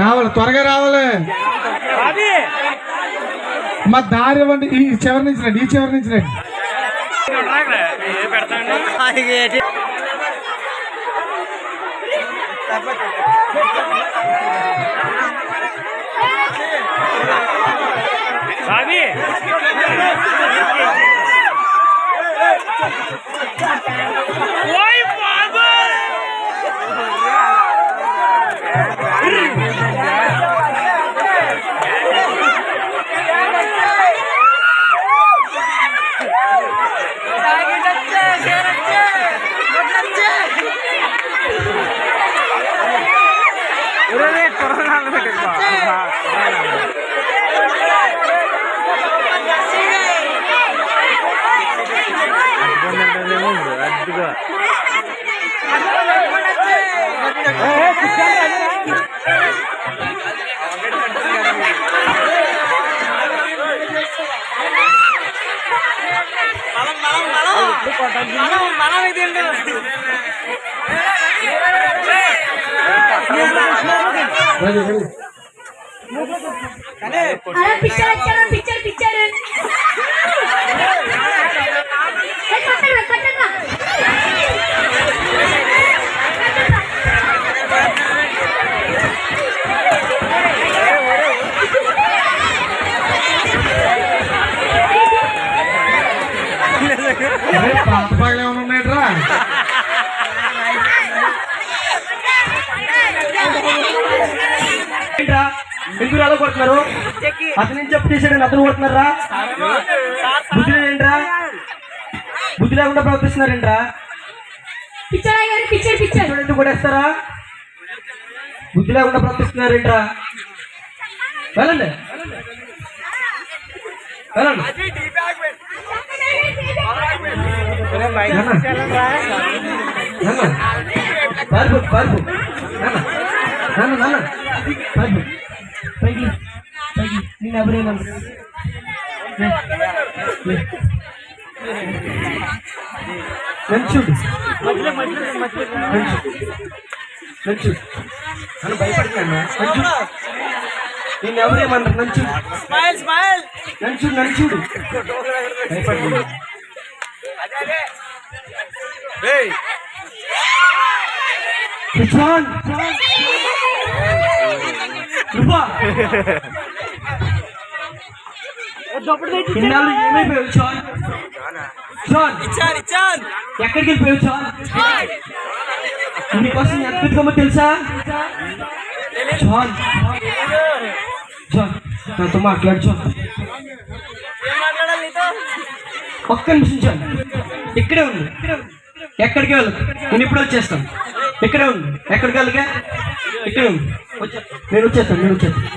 రావాలి, త్వరగా రావాలి. మా దారి ఇవ్వండి. ఈ చివరి నుంచి రండి, ఈ చివరి నుంచి రండి. పాతపాళ్ళు ఏమైనా ఉన్నాయట్రా? ఎందుకు రాదో కొడుతున్నారు? అతని నుంచి చెప్పు చేసాడు, అతను కొడుతున్నారా? బుద్ధి లేదేంట్రా? బుద్ధి లేకుండా ప్రవర్తిస్తున్నారేంట్రా? ఎందుకు కొట్టేస్తారా? బుద్ధి లేకుండా ప్రవర్తిస్తున్నారేంట్రా? వెళ్ళండి, వెళ్ళండి. పారిపో, పారిపో. పైకి పైకి నేను ఎవరైనా చూడు, చూడు నన్ను భయపడుతున్నా. నేను ఎవరేమన్నారు? నన్ను చూడు, నన్ను చూడు, నన్ను చూడు. భయపడుతున్నా. ఇన్నాళ్ళు ఏమైపోయావు చాన్? చాన్ ఎక్కడికి వెళ్ళిపోయావు చాన్? నీకోసం ఎంత పెట్టుకోమో తెలుసా? చాన్ చాన్ నాతో మాట్లాడు చాన్. ఒక్క నిమిషం చాన్, ఇక్కడే ఉంది. ఎక్కడికి వెళ్ళు, నేను ఇప్పుడు వచ్చేస్తాను. ఇక్కడే ఉంది. ఎక్కడికి వెళ్ళగా? ఇక్కడే ఉంది. నేను వచ్చేస్తాను, నేను వచ్చేస్తాను.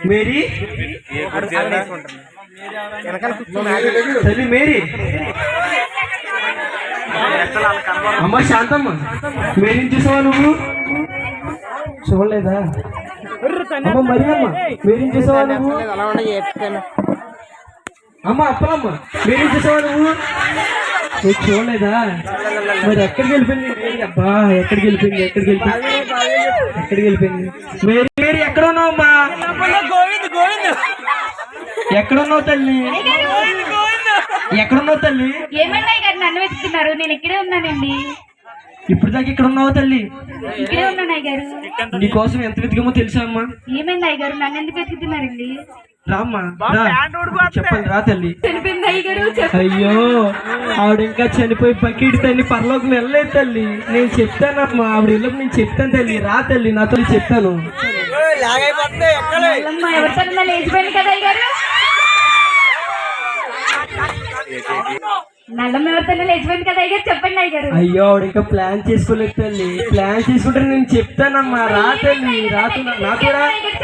మేరీ మేరీ అమ్మ శాంతమ్మ, మేరీని చూసావా నువ్వు? చూడలేదా? అమ్మ మరి అమ్మ, మేరీని చూసావా నువ్వు? అమ్మ అప్పలమ్మ, మేరీని చూసావా నువ్వు? చూడలేదా? మరి ఎక్కడికి వెళ్ళిపోయింది మేరీ? అబ్బా ఎక్కడికి వెళ్ళిపోయింది? ఎక్కడికి వెళ్ళిపోయింది? ఎక్కడికి వెళ్ళిపోయింది మేరీ? మేరీ ఎక్కడ ఉన్నావు అమ్మా? ఎక్కడున్నావు తల్లి? ఎక్కడున్నావు తల్లి? ఏమన్నాయి గారు నన్ను వెతుకుతున్నారు? నేను ఇక్కడే ఉన్నానండి. ఇప్పుడు దాకా ఇక్కడ ఉన్నావు తల్లి? ఇక్కడే ఉన్నాను అయ్యగారు. నీకోసం ఎంత వెతికామో తెలుసా అమ్మా? ఏమైంది అయ్యగారు? నన్ను ఎందుకు వెతుకుతున్నారండి? రామ్మా, చెప్పండి, రా తల్లి. చనిపోయింది అయ్యగారు. అయ్యో, ఆవిడ ఇంకా చనిపోయి బకెట్ తల్లి, పరలోకి వెళ్ళలేదు తల్లి. నేను చెప్తానమ్మా, ఆవిడ ఇళ్ళకి నేను చెప్తాను తల్లి. రా తల్లి, నాతో చెప్తాను. ఎవరితో లేచిపోయింది కదా అయ్యగారు. నల్ల ఎవరితోనే లేచిపోయింది కదా అయ్యారు, చెప్పండి అయ్యారు. అయ్యో ఆవిడ ఇంకా ప్లాన్ చేసుకోలేదు తల్లి. ప్లాన్ చేసుకుంటే నేను చెప్తానమ్మా. రా తల్లి, నాతో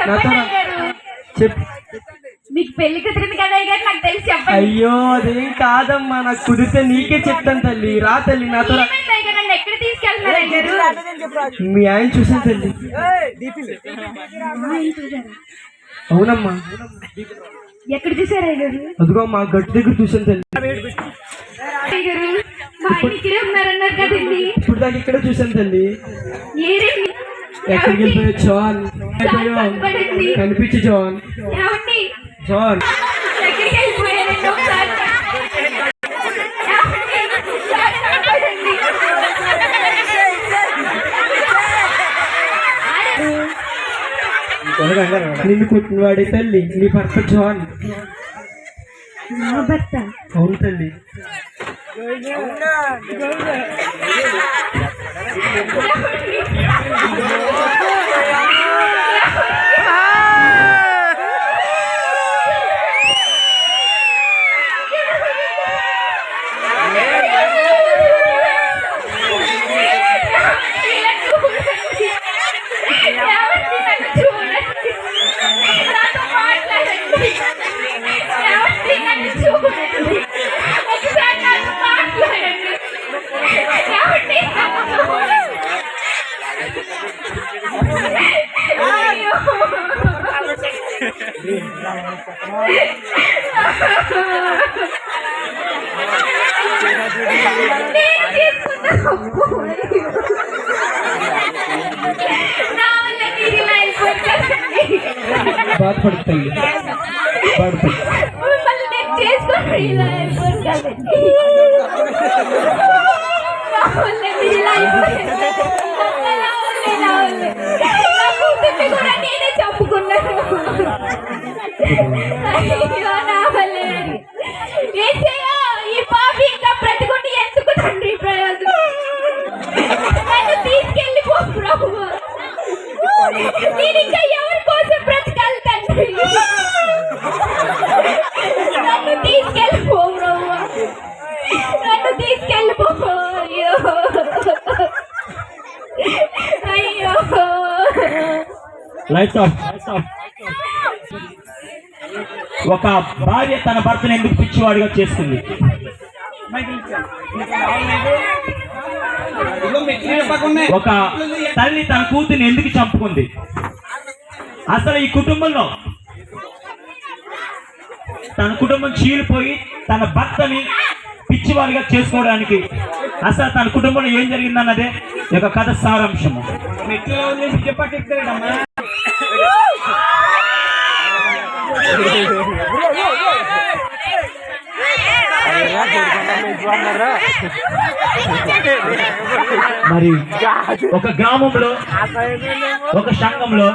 నాతో చెప్. మీకు పెళ్లి కుదిరింది కదా అయ్యారు, నాకు తెలిసి చెప్పండి. అయ్యో అదేం కాదమ్మా, నాకు కుదిరితే నీకే చెప్తాను తల్లి. రా తల్లి, నాతో రా. నన్ను ఎక్కడ తీసుకెళ్తున్నారు అయ్యారు? మీ ఆయన చూసాను తల్లి. అవునమ్మా. ఎక్కడ చూసారు అయ్యారు? అదిగో మా గట్టు దగ్గర చూసాను తల్లి. అయ్యారు మా ఆయన ఇక్కడే ఉన్నారన్నారు కదండి. ఇప్పుడు దాకా ఇక్కడ చూసాను తల్లి. ఏరేండి? ఎక్కడికి వెళ్ళిపోయా జాన్? కనిపించు జాన్. ఏమండి జాన్ ఎక్కడికి వెళ్ళిపోయారండి? ఒకసారి నిన్ను కొట్టినవాడే తల్లి, నీ భర్త జాన్. నా భర్త? అవును తల్లి. బాధపడుతుంది, నేనే చెప్పుకున్నాను. ఈ పాపి ఇంకా బ్రతికుండి ఎందుకు తండ్రి ప్రయోజనం? నన్ను తీసుకెళ్ళిపో ప్రభువా. నేను ఇంకా ఎవరి కోసం బ్రతకాలి తండ్రి? నన్ను తీసుకెళ్ళిపో ప్రభువా, నన్ను తీసుకెళ్ళిపో. అయ్యో అయ్యో. Lights off. ఒక భార్య తన భర్తను ఎందుకు పిచ్చివాడిగా చేస్తుంది? ఒక తల్లి తన కూతుర్ని ఎందుకు చంపుకుంది? అసలు ఈ కుటుంబంలో తన కుటుంబం చీలిపోయి తన భర్తని పిచ్చివాడిగా చేసుకోవడానికి అసలు తన కుటుంబంలో ఏం జరిగిందన్నదే ఈ యొక్క కథ సారాంశము. మరి ఒక గ్రామంలో ఒక సంఘంలో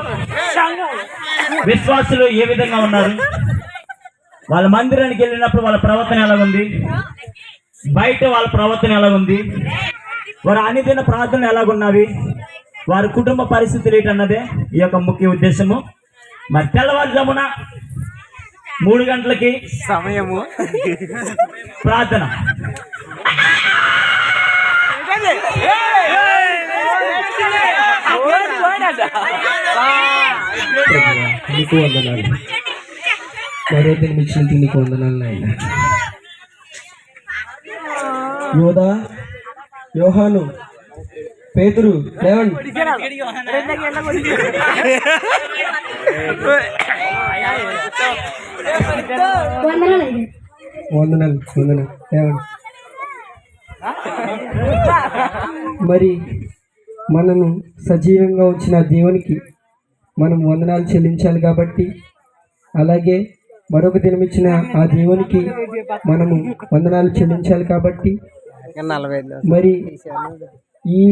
విశ్వాసులు ఏ విధంగా ఉన్నారు? వాళ్ళ మందిరానికి వెళ్ళినప్పుడు వాళ్ళ ప్రవర్తన ఎలా ఉంది? బయట వాళ్ళ ప్రవర్తన ఎలా ఉంది? వారి అనుదిన ప్రార్థన ఎలాగున్నవి? వారి కుటుంబ పరిస్థితులు ఏంటన్నదే ఈ యొక్క ముఖ్య ఉద్దేశము. మరి తెల్లవారుజామున 3 గంటలకి సమయము ప్రార్థన. నీకు వందనాలు, మరైతే మిచ్చినందుకు నీకు వందనాలు నాయన. యోధా, యోహాను, పేతురు, లేవండి. వందనాలు వందనాలు, లేవండి. మరి మనము సజీవంగా ఉంచిన దేవునికి మనం వందనాలు చెల్లించాలి కాబట్టి, అలాగే మరొక దినమిచ్చిన ఆ దేవునికి మనము వందనాలు చెల్లించాలి కాబట్టి, మరి ఈ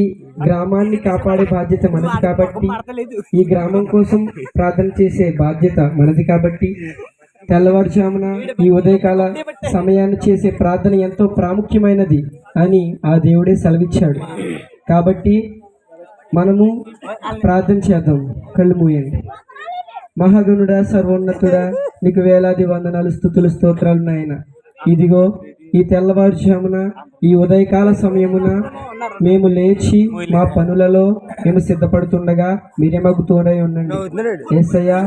గ్రామాన్ని కాపాడే బాధ్యత మనది కాబట్టి, ఈ గ్రామం కోసం ప్రార్థన చేసే బాధ్యత మనది కాబట్టి, తెల్లవారుజామున ఈ ఉదయకాల సమయాన్ని చేసే ప్రార్థన ఎంతో ప్రాముఖ్యమైనది అని ఆ దేవుడే సెలవిచ్చాడు. కాబట్టి మనము ప్రార్థన చేద్దాం. కళ్ళు మూయండి. మహాగణుడా, సర్వోన్నతుడా, నీకు వేలాది వందనాలు, స్తుతులు, స్తోత్రాలు నాయన. ఇదిగో ఈ తెల్లవారుజామున ఈ ఉదయకాల సమయమున మేము లేచి మా పనులలో మేము సిద్ధపడుతుండగా మీరే మాకు తోడై ఉండండి. యేసయ్యా,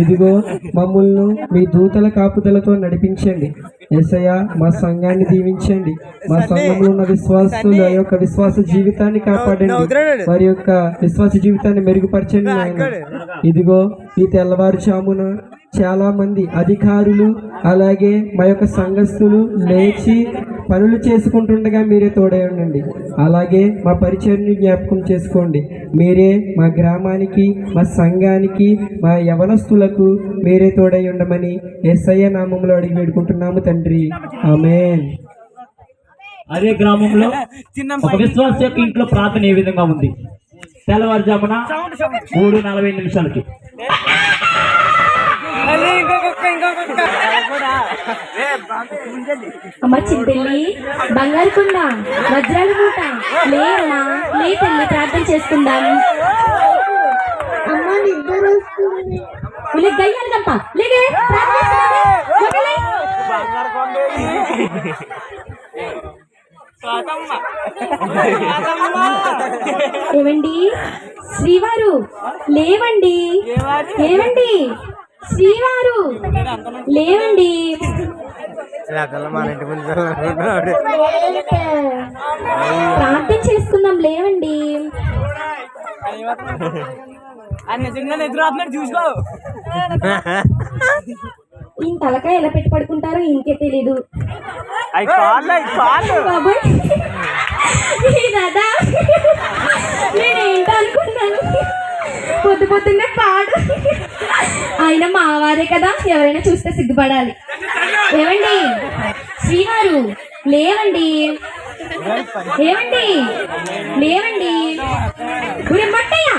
ఇదిగో మమ్మల్ని మీ దూతల కాపుదలతో నడిపించండి. యేసయ్యా, మా సంఘాన్ని దీవించండి. మా సంఘంలో ఉన్న విశ్వాసుల యొక్క విశ్వాస జీవితాన్ని కాపాడండి. వారి యొక్క విశ్వాస జీవితాన్ని మెరుగుపరచండి నాయన. ఇదిగో ఈ తెల్లవారుజామున చాలా మంది అధికారులు అలాగే మా యొక్క సంఘస్థులు లేచి పనులు చేసుకుంటుండగా మీరే తోడై ఉండండి. అలాగే మా పరిచయాన్ని జ్ఞాపకం చేసుకోండి. మీరే మా గ్రామానికి, మా సంఘానికి, మా యవనస్తులకు మీరే తోడై ఉండమని యేసయ్య నామములో అడిగి వేడుకుంటున్నాము తండ్రి. ఆమేన్. అదే గ్రామంలో ఒక విశ్వాస యొక్క ఇంట్లో ప్రార్థన ఏ విధంగా ఉంది? తెల్లవారుజామున 3:40 అమ్మ చింతల్లి, బంగారు కొండ, వజ్రాల మూట, లేమ్మా, లే తల్లి, ప్రార్థన చేసుకుందాం. అమ్మ నిద్ర వస్తుంది. గయ్యాలి గంప లేగే, ఏమండి శ్రీవారు, లేవండి. ఏమండి శ్రీవారు, లేవండి. ప్రార్థన చేసుకుందాం, లేవండి. చూసుకో, ఈ తలకాయ ఎలా పెట్టి పడుకుంటారో ఇంకే తెలీదు. బాబోయ్, నేనేంటో అనుకున్నాను. పొద్దు పొద్దున్నే పాడు. ఆయన మావారే కదా, ఎవరైనా చూస్తే సిగ్గుపడాలి. ఏమండి శ్రీవారు, లేవండి. ఏమండి లేవండి. మట్టయ్య,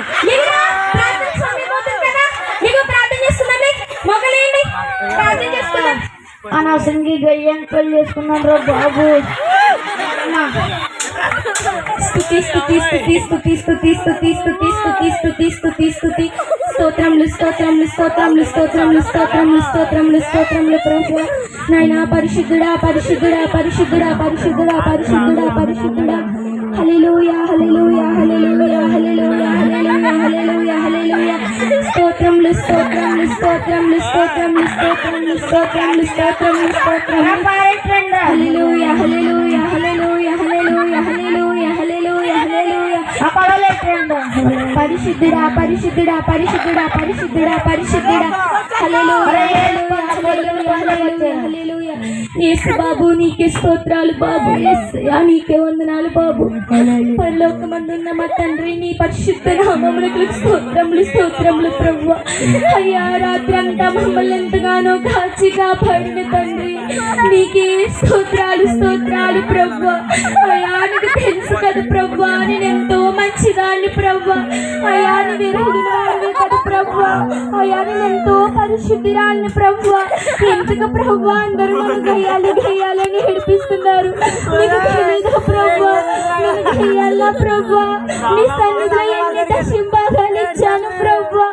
ప్రార్థన సమయం అవుతుంది కదా, మీకు ప్రార్థన చేస్తున్నాండి. మొగలేండి, ప్రార్థన చేసుకున్నాం. అనవసరంగా గయ్యం పని చేసుకున్నాను రా బాబు. స్తుతి స్తుతి స్తుతి స్తుతి స్తుతి స్తుతి స్తుతి స్తుతి స్తుతి స్తుతి స్తుతి స్తోత్రములు స్తోత్రములు స్తోత్రములు స్తోత్రములు స్తోత్రములు స్తోత్రములు స్తోత్రములు ప్రభువా. నాయనా పరిశుద్ధుడా పరిశుద్ధుడా పరిశుద్ధుడా పరిశుద్ధుడా పరిశుద్ధుడా పరిశుద్ధుడా. హల్లెలూయా హల్లెలూయా హల్లెలూయా హల్లెలూయా హల్లెలూయా హల్లెలూయా హల్లెలూయా. స్తోత్రములు స్తోత్రములు స్తోత్రములు స్తోత్రములు స్తోత్రములు స్తోత్రములు స్తోత్రములు స్తోత్రములు. హల్లెలూయా హల్లెలూయా హల్లెలూయా హల్లెలూయా హల్లెలూయా హల్లెలూయా హల్లెలూయా. పరిశుద్ధుడా పరిశుద్ధుడా పరిశుద్ధుడా పరిశుద్ధుడా పరిశుద్ధుడా. హల్లెలూయా హల్లెలూయా హల్లెలూయా హల్లెలూయా. యేసు బాబు నీకే స్తోత్రాలు బాబు. యేసయ్యా నీకే వందనాలు బాబు. పరలోకమందున్న మా తండ్రి, నీ పరిశుద్ధ నామములకు స్తోత్రములు స్తోత్రములు ప్రభువా. అయ్యా, రాత్రంతా మమ్మల్ని ఎంతగానో కాచి కాపాడిన తండ్రి, నీకే స్తోత్రాలు స్తోత్రాలు ప్రభువా. అయ్యా, నీకు తెలుసు కదా ప్రభువా, నేను ఎంతో మంచిదాన్ని ప్రభువా. అయ్యా, నీ వెరుగునాడు కదా ప్రభువా. అయ్యా, నేను ఎంతో పరిశుద్ధిరాన్ని ప్రభువా. ఎందుకు ప్రభువా అందరూ నన్ను గయ్యాలి గయ్యాలని ఏడిపిస్తున్నారు? నీకు తెలీదా ప్రభువా? నేను గయ్యాలా ప్రభువా? నీ సన్నిధిలో ఎన్ని దశంభాగాలు ఇచ్చాను ప్రభువా.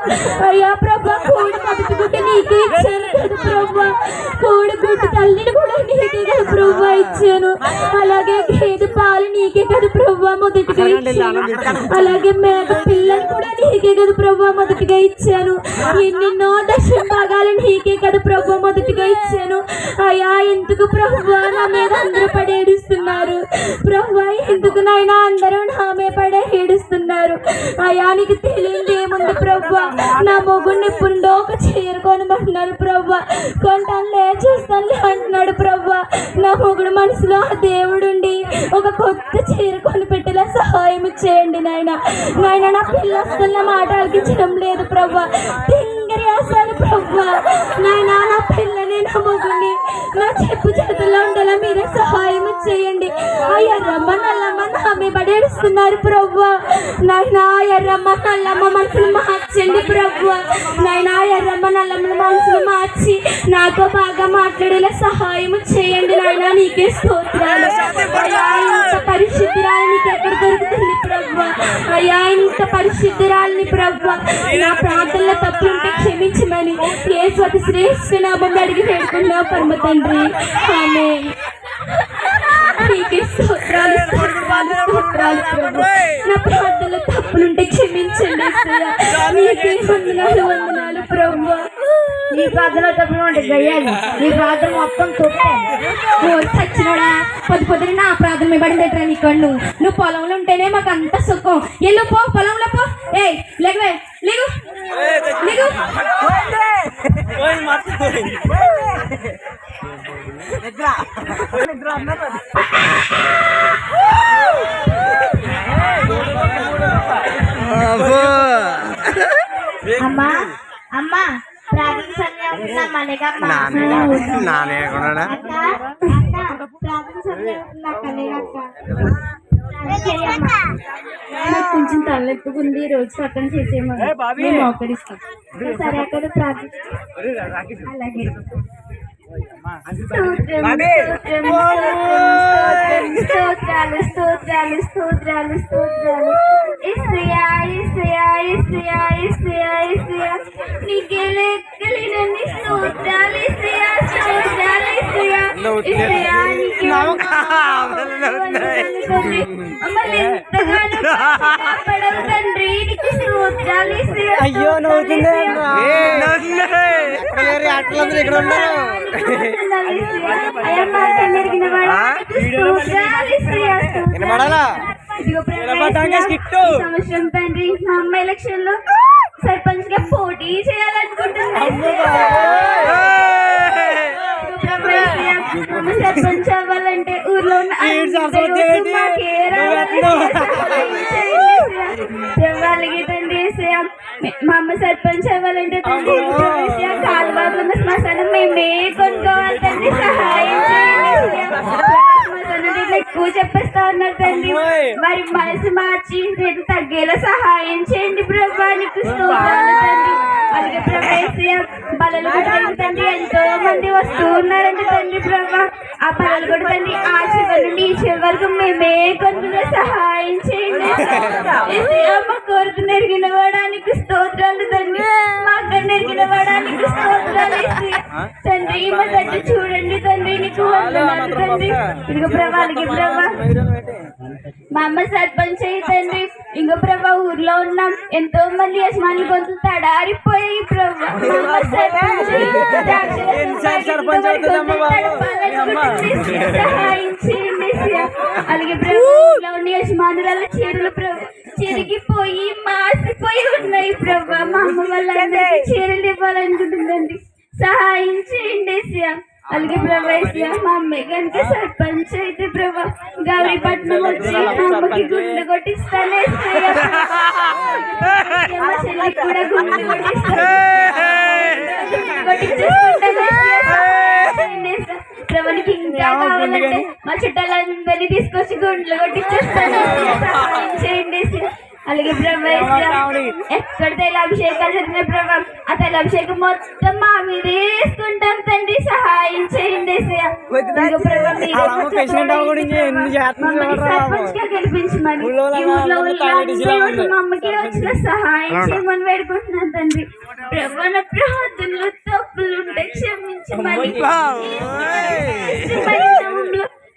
అయ్యా ప్రభా, కోడి మొదటిగుడ్డ నీకే ఇచ్చాను కదా ప్రభువా. కోడిగుడ్డు తల్లిని కూడా నీకే కదా ప్రభువా ఇచ్చాను. అలాగే గేదె పాలు నీకే కదా ప్రభువా మొదటిగా ఇచ్చాను. అలాగే మేక పిల్లని కూడా నీకే కదా ప్రభువా మొదటిగా ఇచ్చాను. ఎన్నెన్నో దశంభాగాలు నీకే కదా ప్రభువా మొదటిగా ఇచ్చాను. అయ్యా, ఎందుకు ప్రభువా నా మీద అందరూ పడి ఏడుస్తున్నారు ప్రభువా? ఎందుకు నాయనా అందరూ నా మీద పడే ఏడుస్తున్నారు? అయ్యా, నీకు తెలియదు ఏముంది ప్రభువా. నా మొగుడిని ఇప్పుడు ఒక చేరుకోనమంటున్నారు ప్రభువా. కొంటానులే చూస్తానులే అంటున్నాడు ప్రభువా. నా మొగుడు మనసులో ఆ దేవుడుండి ఒక కొత్త చేరుకొని పెట్టేలా సహాయం చేయండి నాయన. నాయన, నా పిల్ల అసలు నా మాట ఆలకించడం లేదు ప్రభువా. తింగరి అసలు ప్రభువా. నాయన, నా పిల్లని నా మొగుడిని నా చెప్పు చేతుల్లో ఉండేలా మీరే సహాయం చేయండి. ఆ ఎర్రమ్మ నల్లమ్మ నామే పడేస్తున్నారు ప్రభువా. నాయన, ఎర్రమ్మ నల్లమ్మ మనసులు మార్చండి ప్రభువా. నాయన, ఎర్రమ్మ నల్లమ్మ మనసులు మార్చి నాతో బాగా మాట్లాడేలా సహాయం చేయండి నాయన. నీకే స్తోత్రాలు. అయ్యా, ఇంత పరిశుద్ధురాలు నీకు ఎక్కడ దొరుకుతుంది ప్రభువా? అయ్యా, ఇంత పరిశుద్ధురాలని ప్రభువా, నా ప్రాంతంలో తప్పులుంటే క్షమించమని యేసు అతి శ్రేష్ఠ నామం అడిగి వేడుకున్నావు పరమ తండ్రి. ఆమేన్. నీకే స్తోత్రాలు స్తోత్రాలు స్తోత్రాలు ప్రభు. నా ప్రార్థనలో తప్పులుంటే క్షమించండి యేసయ్యా. నీకే వందనాలు వందనాలు ప్రభు. నీ ప్రార్థన తప్పులు అంటే గయ్యాలి, నీ ప్రార్థన మొత్తం తొప్పే. ఓ చచ్చినోడా, పొద్దున నా ప్రార్థన మీద పడిందేట్రా నీ కన్ను. నువ్వు పొలంలో ఉంటేనే మాకు అంత సుఖం. ఎల్లు పో పొలంలో పో. ఏయ్ లేకవే, లేగు లేగు. అమ్మా అమ్మా ప్రార్థన సమయం అవుతుందమ్మా, లేకమ్మా. అక్క అక్క ప్రార్థన సమయం అవుతుందక్క, లేకక్క. నాకు కొంచెం తలెత్తుకుంది, రోజు పట్టణ చేసేయమని మేము మోకరిస్తాం. సరే అక్కడ ప్రార్థన. అలాగే స్తోత్రాలు స్తోత్రాలు స్తోత్రాలు స్తోత్రాలు. యేసయ్యా యేసయ్యా యేసయ్యా యేసయ్యా యేసయ్యా నీకే లెక్కలేనన్ని స్తోత్రాలు. యేసయ్యా స్తోత్రాలు యేసయ్యా యేసయ్యా నీకే తండ్రి. మమ్మల్ని ఎంతగానో కాపాడవు తండ్రి, నీకు స్తోత్రాలు యేసయ్యా. అయ్యో నవ్వుతుంది సంవత్సరం తండ్రి మా అమ్మ ఎలక్షన్ లో సర్పంచ్ గా పోటీ చేయాలనుకుంటున్నాను. సర్పంచ్ అవ్వాలంటే ఊర్లో ఉన్న మాకే రావాలి తండ్రి. మా అమ్మ సర్పంచ్ అవ్వాలంటే తండ్రి కాలుబాబు ఉన్న శ్మశానం మేమే కొనుక్కోవాలి తండ్రి, సహాయం చేయండి. శ్మశానం రేట్లు ఎక్కువ చెప్పేస్తా ఉన్నారు తండ్రి, వారి మనసు మార్చి రేట్లు తగ్గేలా సహాయం చేయండి ప్రభా. నీకు స్తోత్రాలు తండ్రి. అలాగే ప్రభా బలలు కూడా తండ్రి ఎంతో మంది వస్తూ ఉన్నారంటే తండ్రి ప్రభా, ఆ బలలు కూడా తండ్రి ఆ చివరి నుండి ఈ చివరి వరకు మేమే కొనుక్కునే సహాయం చేయండి. అమ్మ కోరుతూ నెరిగిన వాడానికి స్తోత్రాలు తండ్రి, మా అక్క నెరిగిన వాడానికి స్తోత్రాలు తండ్రి. మా తట్టు చూడండి తండ్రి, నీకు వందనాలు తండ్రి. ఇదిగో ప్రభాలకి ప్రభా మా అమ్మ సర్పంచ్ అయ్యి తండ్రి. ఇంకో ప్రభా ఊర్లో ఉన్నాం ఎంతో మంది యజమానులు గొంతులు తడారిపోయాయి ప్రభా. మా అమ్మ సర్పంచ్ సహాయం చేయండి. అలాగే ప్రభు ఊర్లో ఉన్న యజమానుల చీరలు ప్రభు చిరిగిపోయి మాసిపోయి ఉన్నాయి ప్రభా. మా అమ్మ వాళ్ళందరికీ చీరలు ఇవ్వాలనుకుంటుందండి, సహాయం చేయండి. అలాగే ప్రభా మా అమ్మాయి కనుక సర్పంచ్ అయితే ప్రభా గౌరీపట్నం వచ్చి మా అమ్మకి గుండె కొట్టిస్తాను. మా చెల్లికి కూడా గుండె కొట్టించేసుకుంటాను. ప్రభానికి ఇంకా కావాలంటే మా చుట్టాలందరినీ తీసుకొచ్చి గుండెలు కొట్టించేస్తాను, సహాయం చేయండి. అలాగే ప్రభా ఎక్కడ తైలాభిషేకాలు జరిగిన ప్రభా ఆ తైలాభిషేకం మొత్తం మా మీద వేసుకుంటాం తండ్రి, సహాయం చేయండి. సర్పంచ్ గా గెలిపించమని మా అమ్మకి వచ్చిన సహాయం చేయమని వేడుకుంటున్నాను తండ్రి. ప్రభా నా ప్రార్థనలో తప్పులుంటే క్షమించమని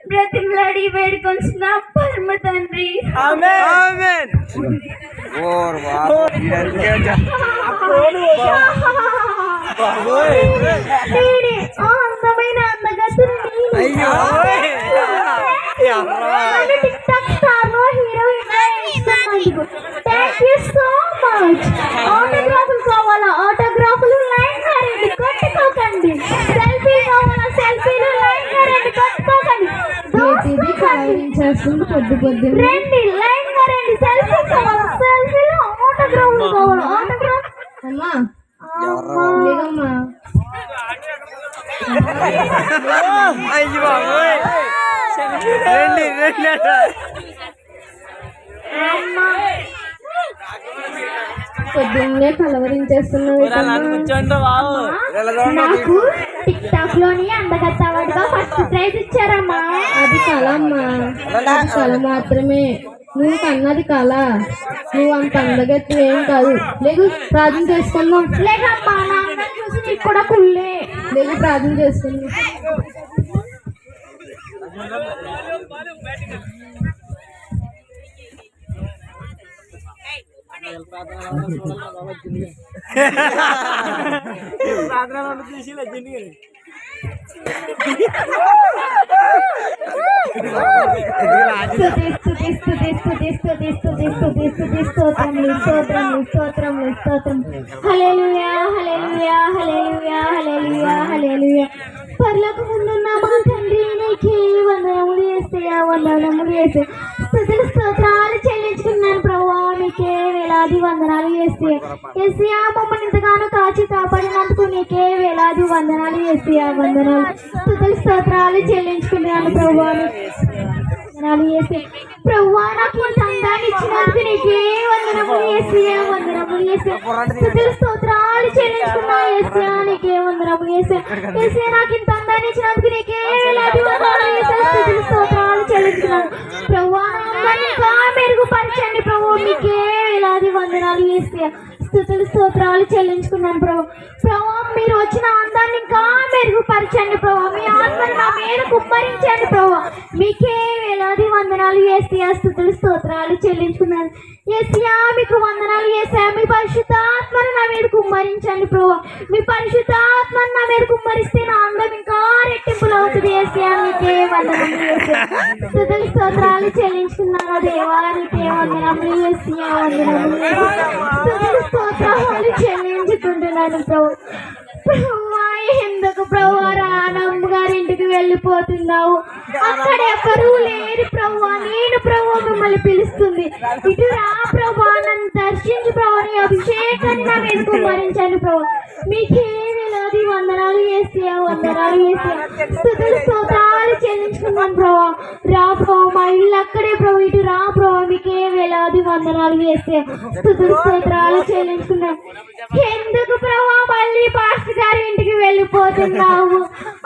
బ్రతిమలాడి వేడుకొంచిన పరమ తండ్రి. అందమైన అందగతులు టిక్ టాక్ స్టార్ లో heroine. Thank you so much. ఆటోగ్రాఫ్లు కావాలా? ఆటోగ్రాఫ్లు లైన్ గా రండి, కొట్టుకోకండి. సెల్ఫీ కావాలా? సెల్ఫీలు లైన్ గా రండి, కొట్టుకోకండి. రండి లైన్ గా రండి. సెల్ఫీ కావాలా? సెల్ఫీలు. ఆటోగ్రాఫ్లు కావాలా? ఆటోగ్రాఫ్ అమ్మా పొద్దున్నే కలవరించేస్తున్నావు. నాకు టిక్ టాక్ లోని అందగత్తవాడిగా ఫస్ట్ ప్రైజ్ ఇచ్చారమ్మా. అది కళ అమ్మా, అది కళ మాత్రమే. నువ్వు కన్నది కళ, నువ్వు అంత అందగత్తు ఏం కాదు. లేదు ప్రార్థన చేసుకుందాం. లేదమ్మా నా అందం చూసి నీకు కూడా కుళ్ళే. లేదు ప్రార్థన చేసుకుందాం. పర్లకు ముందున్న మా తండ్రి నీకే వందనములు యేసయ్యా, వందనములు యేసయ్యా. స్తుతులు స్తోత్రాలు చెల్లించుకున్నాను ప్రభువా, నీకే వేలాది వందనాలు యేసయ్యా. యేసయ్యా మమ్మల్ని ఇంతగానో కాచి కాపాడినందుకు నీకే వేలాది వందనాలు యేసయ్యా, వందనాలు. స్తుతులు స్తోత్రాలు చెల్లించుకున్నాను ప్రభువా, వందనాలు యేసయ్యా. ప్రభువా నాకు ఇంత అందాన్ని ఇచ్చినందుకు నీకే వందనములు యేసయ్యా, వందనములు యేసయ్యా. స్తుతులు స్తోత్రాలు చెల్లించుకున్నా యేసయ్యా, నీకే వందనములు యేసయ్యా. యేసయ్యా నాకు ఇంత అందాన్ని ఇచ్చినందుకు నీకే వేలాది వందనాలు యేసయ్యా. స్తుతులు స్తోత్రాలు చెల్లించుకున్నాను ప్రభువా, నా అందాన్ని ఇంకా మెరుగుపరచండి ప్రభువా, మీకే వేలాది వందనాలు యేసయ్యా. స్తుతులు స్తోత్రాలు చెల్లించుకున్నాను ప్రభు. ప్రభు మీరు వచ్చిన అందాన్ని ఇంకా మెరుగుపరచండి ప్రభు, మీ ఆత్మను నా మీద కుమ్మరించండి ప్రభు, మీకే వేలాది వందనాలు యేసయ్యా. స్తుతులు స్తోత్రాలు చెల్లించుకున్నాను యేసయ్యా, మీకు వందనాలు యేసయ్యా. మీ పరిశుద్ధాత్మను నా మీద కుమ్మరించండి ప్రభు, మీ పరిశుద్ధాత్మను నా మీద కుమ్మరిస్తే నా అందం ఇంకా రెట్టింపులు అవుతుంది యేసయ్యా, మీకే వందనాలు యేసయ్యా. స్తుతులు స్తోత్రాలు చెల్లించుకున్నాను దేవా, నీకే వందనములు యేసయ్యా, వందనములు యేసయ్యా. స్తుతులు స్తోత్రాలు చెల్లించుకుంటున్నాను ప్రభు. ప్రభువా ఎందుకు ప్రభువా రానమ్మ గారింటికి వెళ్ళిపోతున్నావు, అక్కడ ఎవరూ లేరు ప్రభువా, నేను ప్రభువా మిమ్మల్ని పిలుస్తుంది, ఇటు రా ప్రభువా, నన్ను దర్శించు ప్రభువా, నీ అభిషేకాన్ని నా మీద కుమ్మరించండి ప్రభువా, మీకే వేలాది వందనాలు యేసయ్యా, వందనాలు యేసయ్యా. స్తుతులు స్తోత్రాలు చెల్లించుకున్నాను ప్రభువా. రా ప్రభువా, మా ఇల్లు అక్కడే ప్రభు, ఇటు రా ప్రభువా, మీకే వేలాది వందనాలు యేసయ్యా. స్తుతులు స్తోత్రాలు చెల్లించుకున్నాను. ఎందుకు ప్రభువా మళ్ళీ పాస్టర్ గారి ఇంటికి వెళ్ళిపోతున్నావు,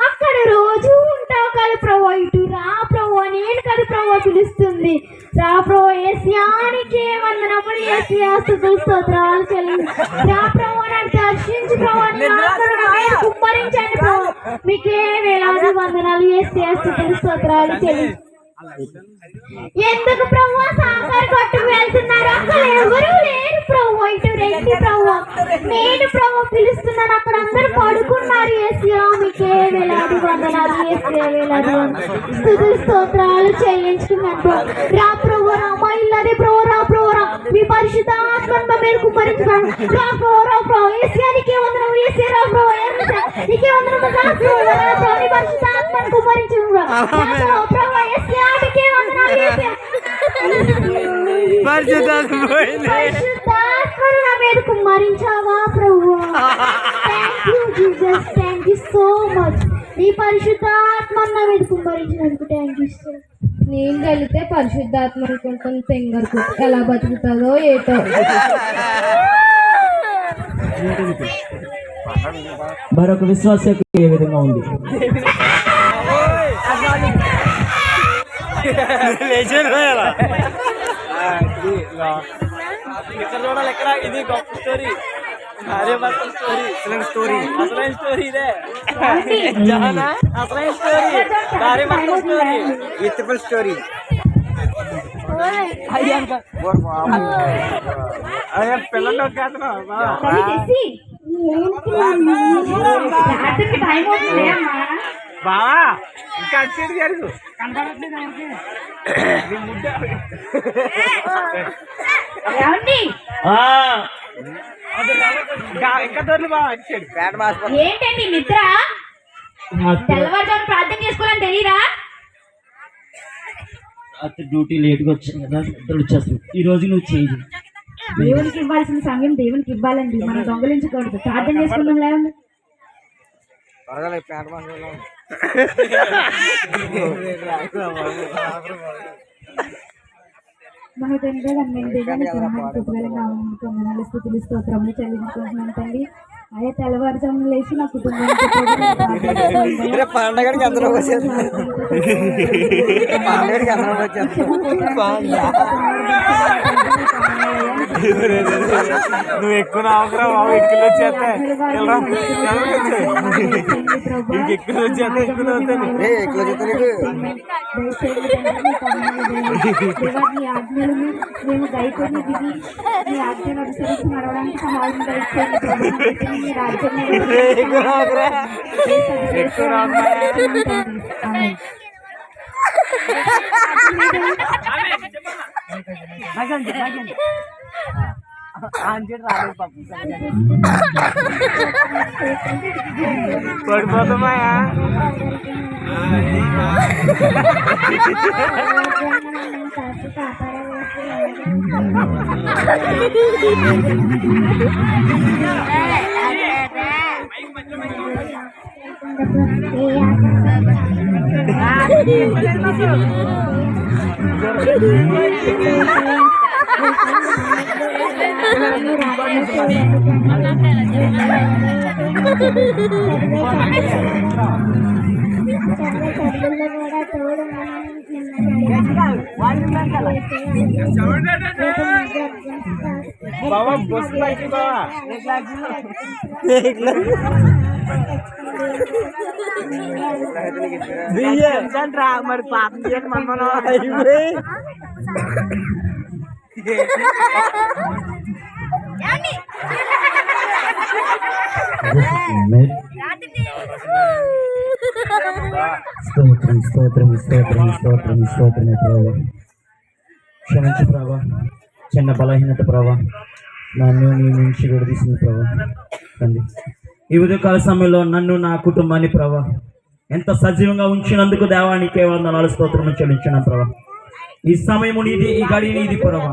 అక్కడ రోజు ఉంటావు కదా ప్రభు, ఇటు రా ప్రభు, నేను కదా ప్రభు పిలుస్తుంది, రా ప్రభు యేసయ్యా, నీకే వందనములు యేసయ్యా. స్తుతులు స్తోత్రాలు చెల్లించు. రా ప్రభు, నన్ను దర్శించు ప్రభు, నీ ఆత్మను నా మీద కుమ్మరించండి ప్రభు, మీకే వేలాది వందనాలు యేసయ్యా. స్తుతులు స్తోత్రాలు చెల్లించు. ఎందుకు ప్రభు సాంబార్ కొట్టుకు వెళ్తున్నారు, అక్కడ ఎవరు లేరు ప్రభు, ఇటు రండి ప్రభు, నేను ప్రభు పిలుస్తున్నాను, అక్కడ అందరూ పడుకున్నారు యేసయ్యా, మీకే వేలాది వందనాలు యేసయ్యా, వేలాది వందనాలు. స్తుతులు స్తోత్రాలు చెల్లించుకున్నాను ప్రభు. రా ప్రభు, రా మా ఇల్లదే ప్రభు, రా ప్రభు, రా మీ పరిశుద్ధాత్మను మీరు కుమ్మరించుకున్నాను, రా ప్రభు, రా ప్రభు యేసయ్యా, నీకే వందనములు యేసయ్యా, రా ప్రభు నీకే వందనములు, రా ప్రభు, రా ప్రభు నీ పరిశుద్ధాత్మను కుమ్మరించు ప్రభు యేసయ్యా, నీకే వందనాలు యేసయ్యా. పరిశుద్ధాత్మను నా మీద కుమ్మరించావా ప్రభు, thank you Jesus, thank you so much. ఈ పరిశుద్ధాత్మను నా మీద కుమ్మరించినందుకు థ్యాంక్ యూ సో. నేను కలిగితే పరిశుద్ధాత్మ అనుకుంటాను, తెంగరకు ఎలా బతుకుతుందో ఏటో. మరొక విశ్వాసకు ఏ విధంగా ఉంది? ఇక్కడ చూడాలి, ఎక్కడ ఇది గొప్ప స్టోరీ, భార్యాభర్తల స్టోరీ, అసలైన స్టోరీ, అసలైన స్టోరీ ఇదే, అసలైన స్టోరీ, భార్యాభర్తల స్టోరీ, బ్యూటిఫుల్ స్టోరీ. పిల్లలు బావా ఇంకా అటు జరుగు ఇంకా దొరలు బాగా వచ్చాడు. ఏంటండి నిద్ర, తెల్లవారుజాము ప్రార్థన చేసుకోవాలని తెలియదా? డ్యూటీ లేట్గా వచ్చాను కదా, ఇద్దరు వచ్చేస్తాను. ఈ రోజు నువ్వు చేయి. దేవునికి ఇవ్వాల్సిన సమయం దేవునికి ఇవ్వాలండి, మనం దొంగలించకూడదు. ప్రార్థన చేసుకుందాం లేవండి. మన తండ్రి స్థుతులు స్తోత్రములు చెల్లించుకుంటున్నాను తండ్రి. అదే తెల్లవారుజామున లేచి నా కుటుంబానికి నువ్వు ఎక్కువ నవ్వకరా బాబు, ఎక్కువ వచ్చేస్తే ఎక్కువ వచ్చేస్తే ఎక్కువ నీ ఆజ్ఞలను మేము గైకొని దిగి నీ ఆజ్ఞను అనుసరించి నడవడానికి సహాయం దయచేయండి ప్రభు. నీ రాజ్యం పడిపోతామా బాబా బస్ రా మరి పాపం చేయండి మనం స్తోత్రం స్తోత్రం స్తోత్రం స్తోత్రం స్తోత్రమే ప్రభావ. క్షమించు ప్రభా, చిన్న బలహీనత ప్రభా, నన్ను నీ నుంచి విడదీసింది ప్రభా. తండ్రి, ఈ ఉదయకాల సమయంలో నన్ను నా కుటుంబాన్ని ప్రభా ఎంత సజీవంగా ఉంచినందుకు దేవానికే వందనాలు స్తోత్రం చెల్లించున్నాం ప్రభా. ఈ సమయము నీది, ఈ గడి నీది ప్రభా.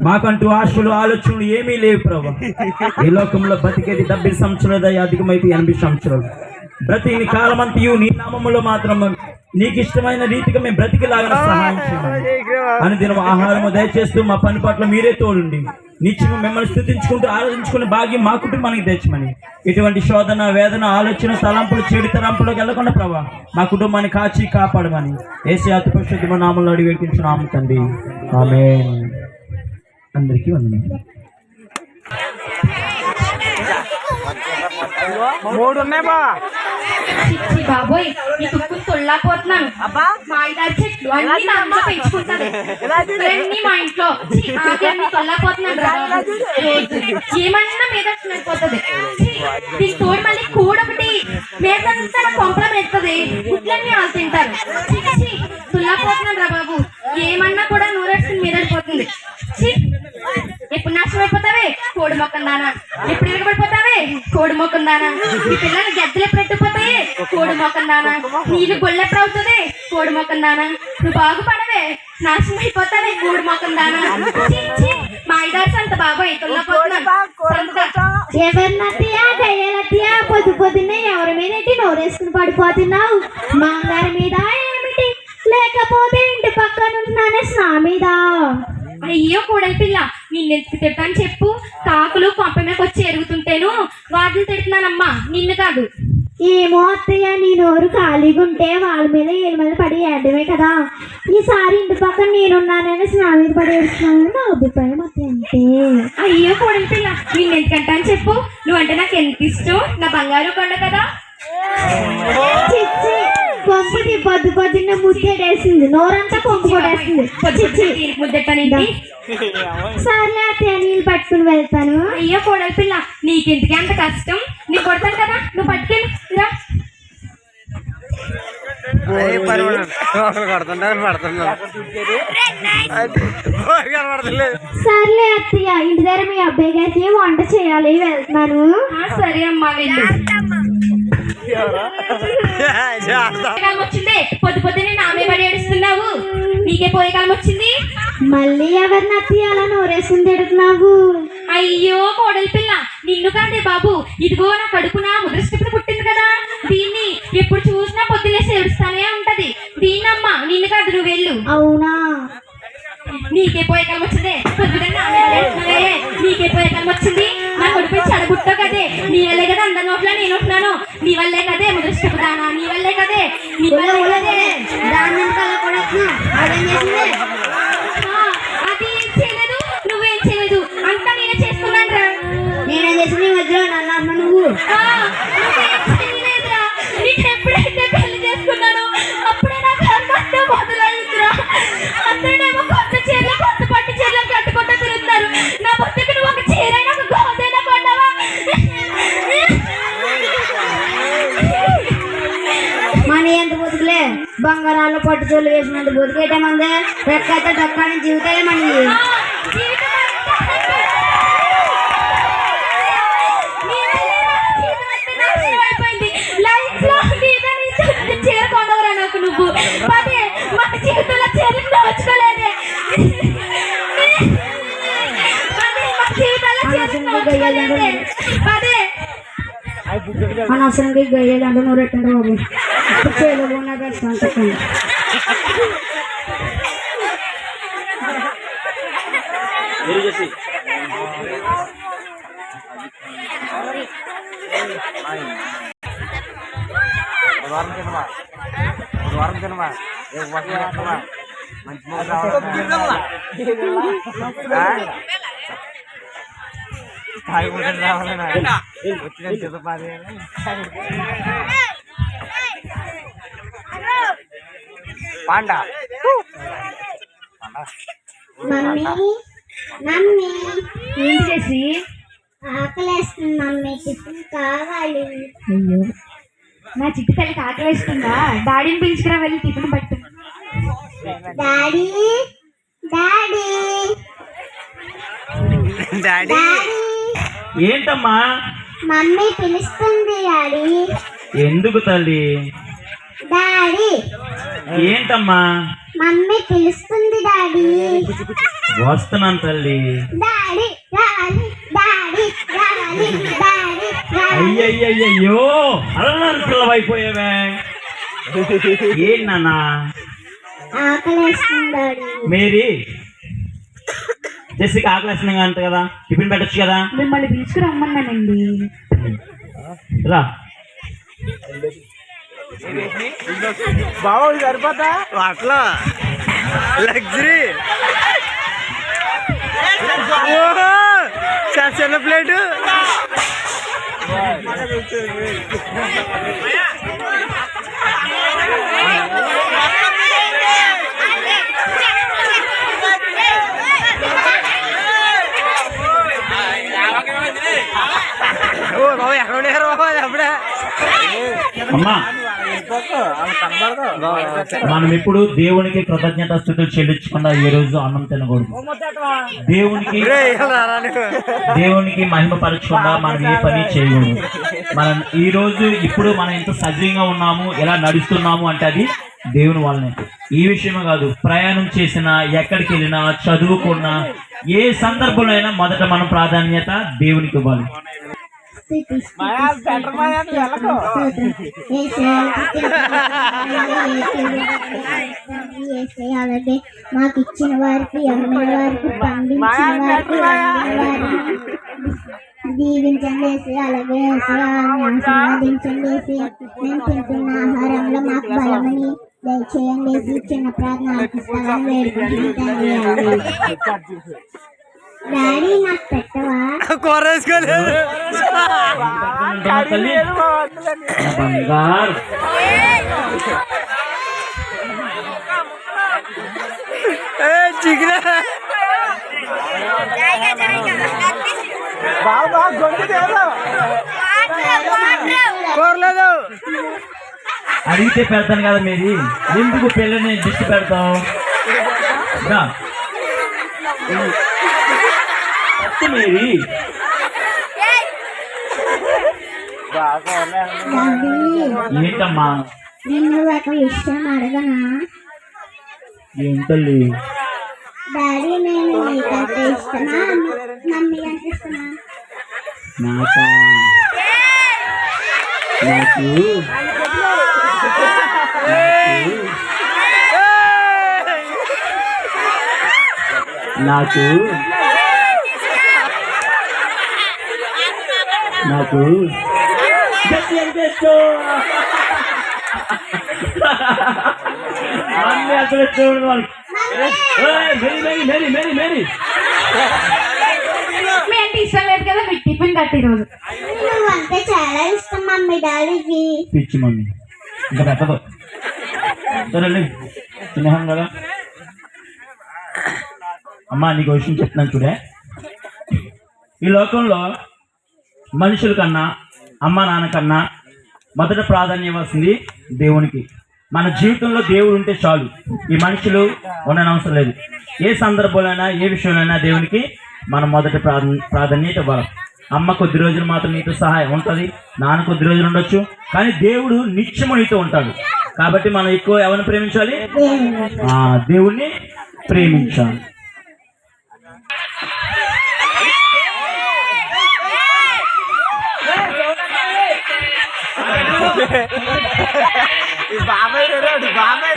మాకంటూ ఆశలు ఆలోచనలు ఏమీ లేవు ప్రభా. ఈ లోకంలో బతికేది 70 సంవత్సరాలు, అధికమైతే 80 సంవత్సరాలు. ప్రతి కాలమంతయు నీ నామములో మాత్రం నీకు ఇష్టమైన రీతిగా మేము బ్రతికిలాగా సహాయం చేయండి. అనుదినం ఆహారము దయచేస్తూ మా పని పట్ల మీరే తోడుండి నిత్యము మిమ్మల్ని స్తుతించుకుంటూ ఆరాధించుకునే భాగ్యం మా కుటుంబానికి తెచ్చమని, ఇటువంటి శోధన వేదన ఆలోచన తలంపులు చెడు తలంపులకు వెళ్లకుండా ప్రభా మా కుటుంబాన్ని కాచి కాపాడమని యేసు అతి పరిశుద్ధ నామములో అడిగి వేడుకుంటున్నాము తండ్రి. ఆమేన్. అందరికీ వందనాలు. 3 ఉన్నాయి బా చిచ్చి బాబోయ్, ఈ తుక్కు తొల్లాపోతున్నాను. మా ఐదారు చెట్లు అన్ని నా ఇంట్లో పెంచుకుంటాను, అన్ని మా ఇంట్లో అన్ని తొల్లాపోతున్నాను. రోజు ఏమన్నా మీద పోతుంది. దీని తోడు మళ్ళీ కూడొకటి మేదంతా నా కొంపల మెత్తది, గుడ్లన్నీ వాళ్ళు తింటారు. చిచ్చి తుల్లాపోతున్నాను రా బాబు, ఏమన్నా కూడా నూరేసుకుని మీదడిపోతుంది. ఎప్పుడు నాశనం అయిపోతావే కోడి మొక్కందానా, ఎప్పుడు ఎరగబడిపోతావే కోడి మొక్కందానా, మీ పిల్లలు గద్దెలు ఎప్పుడు ఎట్టుకుపోతాయి కోడి మొక్కందానా, నీళ్ళు గొల్లె ఎప్పుడు అవుతుంది కోడి మొక్కందానా, నువ్వు బాగుపడవే నాశనం అయిపోతావే కోడి మొక్కందానా. మా ఐదారు అంత బాబాయ్ ఎవరినత్తియా పొద్దు పొద్దున్నే ఎవరి మీద నోరేసుకుని పడిపోతున్నావు? మా అందరి మీద ఏమిటి, లేకపోతే ఇంటి పక్కన ఉంటున్నానే నా మీద. అయ్యో కూడలి పిల్ల, నిన్నెందుకు తిట్టాను చెప్పు? కాకులు కొంప మీద వచ్చి ఎరుగుతుంటేను వాటిని తిడుతున్నానమ్మా, నిన్ను కాదు. ఏమో అత్తయ్య, నీ నోరు ఖాళీగా ఉంటే వాళ్ళ మీద వీళ్ళ మీద పడి ఏడమే కదా. ఈసారి ఇంటి పక్కన నేనున్నానని నా మీద పడి ఏడుస్తున్నాను నా అభిప్రాయం అత్తయ్య. అంతే. అయ్యో కూడలి పిల్ల, నిన్నెందుకంటాను చెప్పు? నువ్వంటే నాకు ఎంత ఇష్టం, నా బంగారు కొండ కదా. చిచ్చి, కొంపుది పొద్దు పొద్దున్న ముద్దెడేసింది, నోరంతా కొంపు కొట్టేసింది. ముద్దెట్టనేది. సర్లే అత్తయ్య, నీళ్ళు పట్టుకుని వెళ్తాను. అయ్యో కోడలి పిల్ల, నీకెందుకు అంత కష్టం? నీకు కొడతాను కదా, నువ్వు పట్టుకెళ్ళి రా. సర్లే అత్తయ్య, ఇంటి దగ్గర మీ అబ్బాయి గారికి వంట చేయాలి, వెళ్తున్నాను. సరే అమ్మా వెళ్ళు. కాలం వచ్చింది, పొద్దు పొద్దునే నామే పడి ఏడుస్తున్నావు, నీకే పోయే కాలం వచ్చింది. మళ్ళీ ఎవరిని అత్తయ్య అలా నోరేసుకుని తిడుతున్నావు? అయ్యో కోడలి పిల్ల, నిన్ను కాదే బాబు, ఇదిగో నా కడుపున ముద్రష్టప్పుడు పుట్టింది కదా, దీన్ని ఎప్పుడు చూసినా పొద్దులేసి ఏడుస్తానే ఉంటది. దీన్నమ్మా, నిన్ను కాదు, నువ్వు వెళ్ళు. అవునా? నీకే పోయే కాలం వచ్చిందే, నీకే పోయే కాలం వచ్చింది. నా కొడుకు చెడబుట్టో కదే, నీ వల్లే కదా అందరి నోట్లో నేను ఉంటున్నాను, నీ వల్లే కదే ముద్రష్టపు దానా, నీ వల్లే కదే, నీ వల్లే కదే. అది ఏం చేయలేదు, నువ్వేం చేయలేదు, చేయలేదురా. నేను ఎప్పుడైతే పెళ్లి చేసుకున్నానో అప్పుడే నాకు హనుమంతో మొదలైందిరా. అందరేమో కొత్త చీరలు కొత్త పట్టు చీరలు కట్టుకుంటూ తిరుగుతున్నారు. నా బతుకు నువ్వు ఒక చీరైనా ఒక గోదైనా కొన్నావా? మన ఎంత బతుకులే బంగారాల్లో పట్టు చోళ్ళు వేసినంత బతుకేటే మంది రెక్కైతే దక్కాని జీవితాలే మనది. జీవితం అయిపోయింది. లైఫ్ లో చీర కొనవరా నాకు నువ్వు. పదే మన జీవితంలో చీరలు దోచుకోలేదే. అనవసరంగా గయ్యాలంటే నువ్వు రెట్టండి బాబు. చేయలేవు నా బెస్ట్ చెప్పండి. వారం తినమా మంచి పాండా మమ్మీ మమ్మీ ఏం చేసి ఆకలేస్తుంది మమ్మీ, టిఫిన్ కావాలి. అయ్యో నా చిట్టి తల్లికి ఆకలేస్తుందా? డాడీని పిలుచుకురా, వెళ్ళి టిఫిన్ పట్టు. డాడీ డాడీ డాడీ ఏంటమ్మా? మమ్మీ పిలుస్తుంది డాడీ. ఎందుకు తల్లి? డాడీ ఏంటమ్మా? మమ్మీ పిలుస్తుంది డాడీ. వస్తున్నాను తల్లి. Daddy daddy daddy daddy daddy daddy. అయ్యయ్యో అల్లరి పిల్లవైపోయావే. ఏం నాన్న? ఆకలేస్తుంది డాడీ. మేరీ జెస్సీకి ఆకలేస్తున్నాగా అంట కదా, టిఫిన్ పెట్టచ్చు కదా. మిమ్మల్ని పిలుచుకురమ్మన్నానండి. రా. బాబు సరిపోతా అట్లా లగ్జరీ చిన్న ప్లేటు. ఓ బాబు ఎక్కడ ఉండేవారు బాబు అప్పుడే. అమ్మా, మనం ఇప్పుడు దేవునికి కృతజ్ఞతాస్తుతులు చెల్లించకుండా ఈ రోజు అన్నం తినకూడదు. దేవునికి మహిమ పరచకుండా మనం ఏ పని చేయకూడదు. మనం ఈ రోజు ఇప్పుడు మనం ఇంత సజీవంగా ఉన్నాము, ఎలా నడుస్తున్నాము అంటే అది దేవుని వల్లనే. ఈ విషయమే కాదు, ప్రయాణం చేసినా, ఎక్కడికి వెళ్ళినా, చదువుకున్నా, ఏ సందర్భంలో అయినా మొదట మనం ప్రాధాన్యత దేవునికి ఇవ్వాలి. అలాగే మాకు ఇచ్చిన వారికి, అమ్మిన వారికి, పండించిన వారికి, దీవించండి వేసి, అలాగే ఆశీర్వదించండి వేసి, మేము తింటున్న ఆహారంలో మాకు బలమని దయచేయండి వేసి, చిన్న ప్రార్థన ఆశిస్తామని వేడుకుంటున్నాను. డాడీ నాకు పెట్టవా? కూరేసుకోలేదు తల్లి బంగారు. చికెన్ బాబా కూరలేదు. అడిగితే పెడతాను కదా మీది, ఎందుకు పిల్లని దిష్టి పెడతావు? మీది ఏంటమ్మా? నిన్ను ఒక విషయం అడగనా? ఏంటల్లి? డాడీ నేను నీకంటే ఇష్టనా, మమ్మీ అంటే ఇష్టనా? నాకు నాకు అసలు చూడదు వాళ్ళు. మీ అంటే ఇష్టం లేదు కదా, మీకు టిఫిన్ కట్టి రోజు నువ్వంటే చాలా చాలా ఇష్టం మమ్మీ డాడీకి. పిచ్చి మమ్మీ ఇంకా పెట్టదు. సరే చిన్నహం కదా. అమ్మా నీకు విషయం చెప్తున్నాను చూడే. ఈ లోకంలో మనుషుల కన్నా అమ్మ నాన్న కన్నా మొదట ప్రాధాన్యం ఇవ్వాల్సింది దేవునికి. మన జీవితంలో దేవుడు ఉంటే చాలు, ఈ మనుషులు ఉండనవసరం లేదు. ఏ సందర్భంలోనైనా ఏ విషయంలోనైనా దేవునికి మనం మొదట ప్రాధాన్యత ఇవ్వాలి. అమ్మ కొద్ది రోజులు మాత్రం నీతో సహాయం ఉంటుంది, నాన్న కొద్ది రోజులు ఉండొచ్చు, కానీ దేవుడు నిత్యము నీతో ఉంటాడు. కాబట్టి మనం ఎక్కువ ఎవరిని ప్రేమించాలి? దేవుణ్ణి ప్రేమించాలి. బాబాయ్ బాబాయ్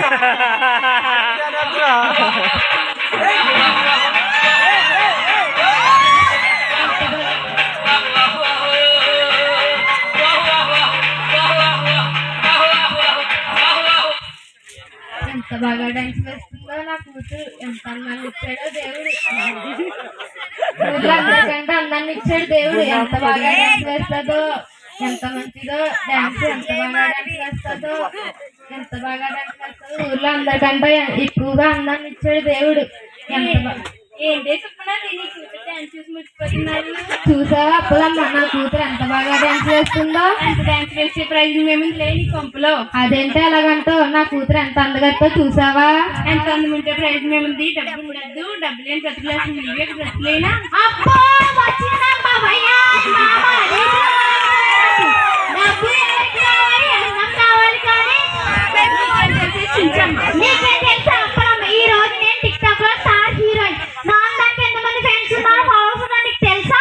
ఎంత బాగా డాన్స్ వేస్తుందో నా కూతురు. ఎంత అందాన్ని ఇచ్చాడో దేవుడు. ఊర్లో అందరికంటే అందాన్ని ఇచ్చాడు దేవుడు. ఎంత బాగా డాన్స్ వేస్తుందో, ఎంత మంచిదో డాన్స్. ఎంత బాగా డాన్స్ వేస్తుందో, ఎంత బాగా డాన్స్ వేస్తుందో. ఊర్లో అందరికంటే ఎక్కువగా అందాన్ని ఇచ్చాడు దేవుడు. ఎంత బాగా ఏంటి చెప్పినా నేను కూతురు డాన్స్ చూసి ముచ్చిపోతున్నాను. చూసావా అప్పులమ్మ నా కూతురు ఎంత బాగా డాన్స్ వేస్తుందో. ఎంత డాన్స్ వేసే ప్రైజ్ మేము లేని పంపులో. అదేంటే అలాగంటావు? నా కూతురు ఎంత అందగత్తో చూసావా? ఎంత అందమంటే ప్రైజ్ మేముంది. డబ్బు ఉండద్దు, డబ్బు లేని బ్రతుకులేసి నీవే బ్రతుకులేనా? ఈ రోజు నేను టిక్ టాక్ లో స్టార్ హీరోయిన్. నాకు ఎంతమంది ఫ్రెండ్స్ ఉన్నారు, ఫాలోవర్స్ ఉన్నారు నీకు తెలుసా?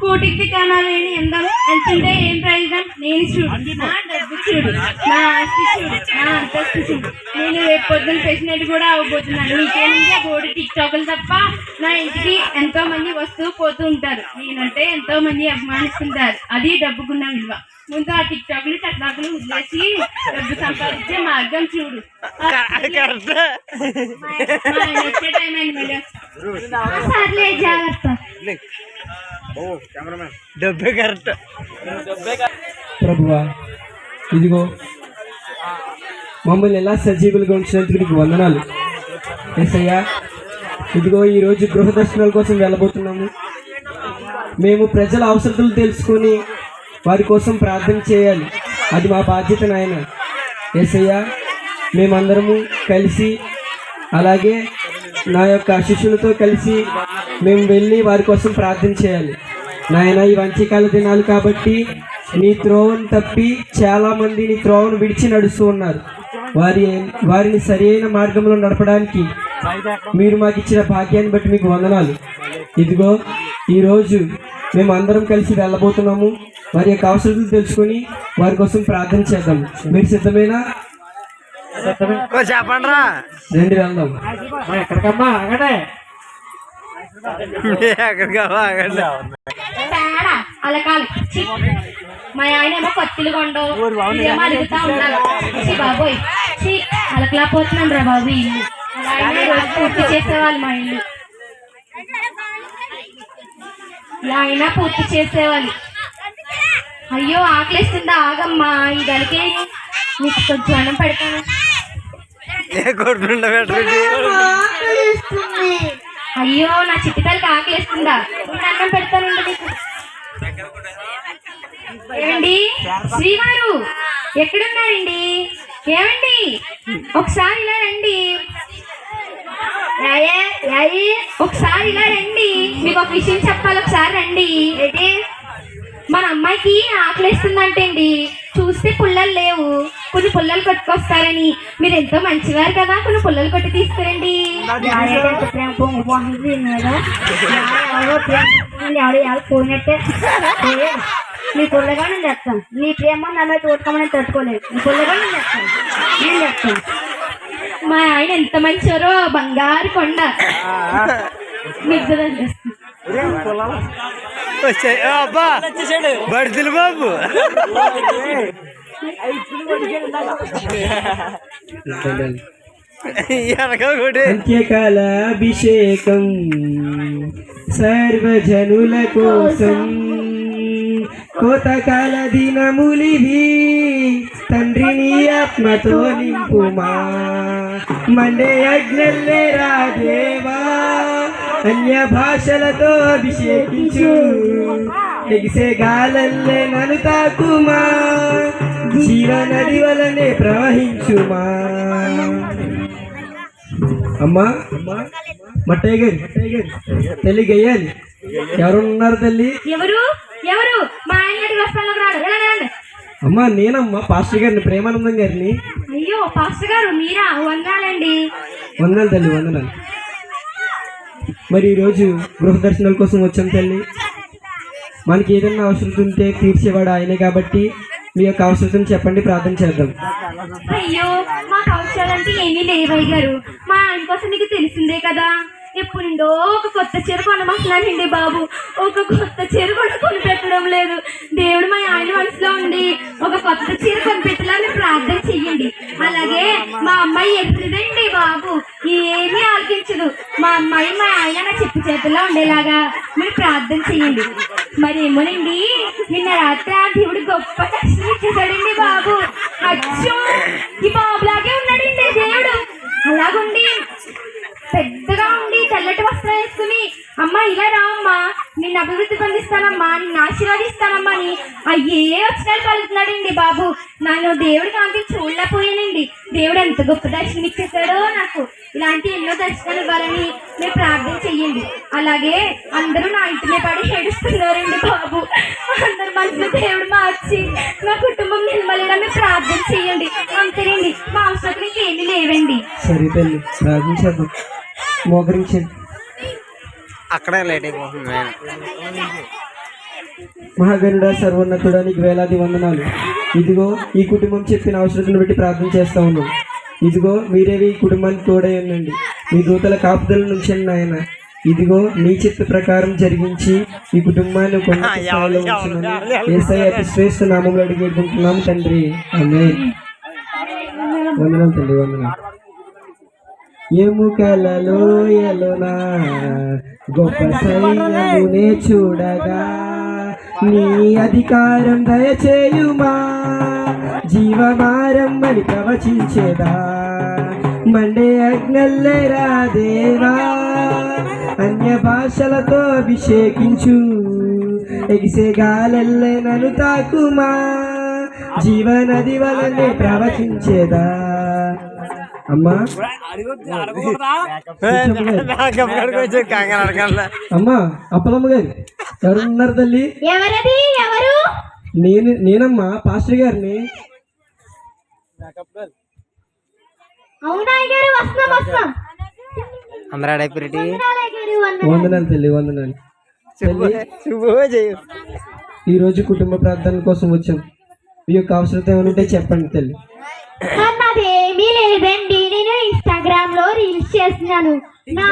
కోటికి కానాలేని అందం అంతుంటే ఏం ప్రయోజనం? నేను చూడు, నా డబ్బు చూడు, నా ఆస్తి చూడు, నా అంతస్తు చూడు. నేను రేపు పొద్దున్న ప్రెసిడెంట్ కూడా అవ్వబోతున్నాను. నీకేముంది బోర్డు టిక్ టాకులు తప్ప. నా ఇంటికి ఎంతో మంది వస్తూ పోతూ ఉంటారు. నేనంటే ఎంతో మంది అభిమానిస్తుంటారు. అది డబ్బుకున్న విలువ. ముందు ఆ టిక్ టాక్లు టక్టాకులు వదిలేసి డబ్బు సంపాదించే మార్గం చూడు. వచ్చే టైం అయింది మళ్ళీ. సర్లే జాగ్రత్త. డబ్బే కరెక్ట్. ప్రభువా ఇదిగో మమ్మల్ని ఎలా సజీవులుగా ఉంచినందుకు నీకు వందనాలు యేసయ్యా. ఇదిగో ఈరోజు గృహ దర్శనాల కోసం వెళ్ళబోతున్నాము. మేము ప్రజల అవసరాలు తెలుసుకొని వారి కోసం ప్రార్థన చేయాలి. అది మా బాధ్యత నాయన. యేసయ్యా మేమందరము కలిసి, అలాగే నా యొక్క శిష్యులతో కలిసి మేము వెళ్ళి వారి కోసం ప్రార్థన చేయాలి నాయన. ఈ వంచకాల దినాలు కాబట్టి నీ త్రోవను తప్పి చాలామంది నీ త్రోవను విడిచి నడుస్తూ ఉన్నారు. వారిని సరైన మార్గంలో నడపడానికి మీరు మాకు ఇచ్చిన భాగ్యాన్ని బట్టి మీకు వందనాలు. ఇదిగో ఈరోజు మేము అందరం కలిసి వెళ్ళబోతున్నాము. వారి యొక్క అవసరాలు తెలుసుకొని వారి కోసం ప్రార్థన చేద్దాం. మీరు సిద్ధమేనా? చెప్పండి రా. రండి వెళ్దాం. ఎక్కడికమ్మా? అక్కడే అలా కాదు. మా ఆయన ఏమో కత్తులు కొండవు, ఇదేమో అడుగుతా ఉన్నాను. బాబోయ్ అలకలేకపోతున్నాను రా బాబు. ఇల్లు అలాగే రోజు పూర్తి చేసేవాళ్ళు మా ఇల్లు. ఇలా అయినా పూర్తి చేసేవాళ్ళు. అయ్యో ఆకలిస్తుందా? ఆగమ్మా, ఈ గడికి నీకు కొంచెం అన్నం పెడతాను. అయ్యో నా చిట్టితలకి ఆకలిస్తుందా? అన్నం పెడతానండి నీకు. ఏమండి శ్రీవారు ఎక్కడున్నారండి? ఏమండి ఒకసారి ఇలా రండి. ఒకసారి ఇలా రండి, మీకు ఒక విషయం చెప్పాలి. ఒకసారి రండి. మన అమ్మాయికి ఆకలిస్తుందంటే అండి, చూస్తే పుల్లలు లేవు, కొన్ని పుల్లలు కొట్టుకొస్తారని. మీరు ఎంతో మంచివారు కదా, కొన్ని పుల్లలు కొట్టి తీసుకురండి. పోయినట్టే నీ పుల్లగా నేను చెప్తాను. నీ ప్రేమ నన్ను తోడుకోమని తట్టుకోలేదు. నీ పుల్లగా నేను చెప్తాను, నేను చెప్తాను. మా ఆయన ఎంత మంచివారో, బంగారు కొండ. మీకు అబ్బా బడితులు బాబు. అంత్యకాల అభిషేకం సర్వజనుల కోసం కోతకాల దినములివి తండ్రిని ఆత్మతో నింపుమా మండే అగ్నల్లేరా దేవా అన్య భాషలతో అభిషేకించు ఎగిసే గాలల్లే నన్ను తాకుమా జీవనది వలనే ప్రవహించుమా. అమ్మా మా టైగర్ తల్లి గయ్యాలి ఎవరు ఉన్నారు తల్లి? ఎవరు ఎవరు మా ఆయన వస్తాను రాడు. అమ్మా నేనమ్మా పాస్టర్ గారిని, ప్రేమానందం గారిని. అయ్యో పాస్టర్ గారు మీరా? వందాలండి. వందనాలు తల్లి, వందనాలు. మరి ఈరోజు గృహ దర్శనాల కోసం వచ్చాం తల్లి. మనకి ఏదైనా అవసరం ఉంటే తీర్చేవాడు ఆయనే కాబట్టి మీ యొక్క అవసరం చెప్పండి, ప్రార్థన చేద్దాం. అయ్యో మాకు అవసరాలంటే ఏమీ లేవయ్య గారు. మా ఆయన కోసం మీకు తెలిసిందే కదా, ఎప్పుడు నుండో ఒక కొత్త చీర కొనమంటున్నానండి బాబు. ఒక కొత్త చీర కూడా కొనిపెట్టడం లేదు. దేవుడు మా ఆయన మనసులో ఉండి ఒక కొత్త చీర కొనిపెట్టేలాగా ప్రార్థన చెయ్యండి. అలాగే మా అమ్మాయి ఎదురుదండి బాబు, ఏమీ ఆలోచించదు. మా అమ్మాయి మా ఆయన నా చెప్పు చేతుల్లో ఉండేలాగా మీరు ప్రార్థన చెయ్యండి. మరి ఏమోనండి, నిన్న రాత్రి ఆ దేవుడు గొప్ప దర్శనం ఇచ్చేసాడండి బాబు. అచ్చో ఈ బాబులాగే ఉన్నాడండి దేవుడు. అలాగుండి పెద్దగా ఉండి తెల్లటి వస్త్రం వేసుకుని అమ్మ ఇలా రా అమ్మా, నిన్ను అభివృద్ధి పొందిస్తానమ్మా, నిన్ను ఆశీర్వదిస్తానమ్మా అని అయ్యే వచ్చినట్టు పలుకుతున్నాడండి బాబు. నన్ను దేవుడి కాంతి చూడలేకపోయానండి. దేవుడు ఎంత గొప్ప దర్శనం ఇచ్చేసాడో నాకు. ఇలాంటి ఎన్నో దర్శనాలు ఇవ్వాలని మీరు ప్రార్థన చెయ్యండి. అలాగే అందరూ నా ఇంటినే పడి ఏడుస్తున్నారండి బాబు. అందరు మనసులో దేవుడు మార్చి నా కుటుంబం నిలబడేలా మీరు ప్రార్థన చెయ్యండి. అంతేనండి, మా అవసరం ఇంకేమీ లేవండి. సరే తల్లి, ప్రార్థించేద్దాం. మోకరించండి. అక్కడే లేట్ అయిపోతుంది. మహాగరుడ సర్వోన్నతుడా నీకు వేలాది వందనాలు. ఇదిగో ఈ కుటుంబం చెప్పిన అవసరాలను బట్టి ప్రార్థన చేస్తా ఉన్నాం. ఇదిగో మీరేవి ఈ కుటుంబానికి తోడై ఉండండి, మీ దూతల కాపుదల నుంచండి నాయన. ఇదిగో నీ చిత్త ప్రకారం జరిగించి ఈ కుటుంబాన్ని కొండ స్థాయిలో ఉంచమని యేసయ్య అతి శ్రేష్ఠ నామంలో అడిగి వేడుకుంటున్నాం తండ్రి, ఆమేన్. వందనాలు తండ్రి, వందనాలు. ఎముకలలో ఎలోనా గొప్ప సైన్యమునే చూడగా నీ అధికారం దయచేయుమా, జీవమారమ్మని ప్రవచించేదా మండే అగ్నల్లేరా దేవా అన్య భాషలతో అభిషేకించు ఎగిసే గాలల్లే నన్ను తాకుమా జీవనది వలనే ప్రవచించేదా. అమ్మా అమ్మా అప్పలమ్మ గారు ఎవరున్నారు తల్లి? ఎవరది? ఎవరు? నేనమ్మా పాస్టర్ గారిని. అవునా గారు, వస్తున్నాం వస్తున్నాం. వందనాలు తల్లి, వందనాలు. ఈరోజు కుటుంబ ప్రార్థన కోసం వచ్చాం. మీ యొక్క అవసరం ఏమంటే చెప్పండి తల్లి. నాదేమీ లేదండి, నేను ఇన్స్టాగ్రామ్ లో రీల్స్ చేస్తున్నాను. నా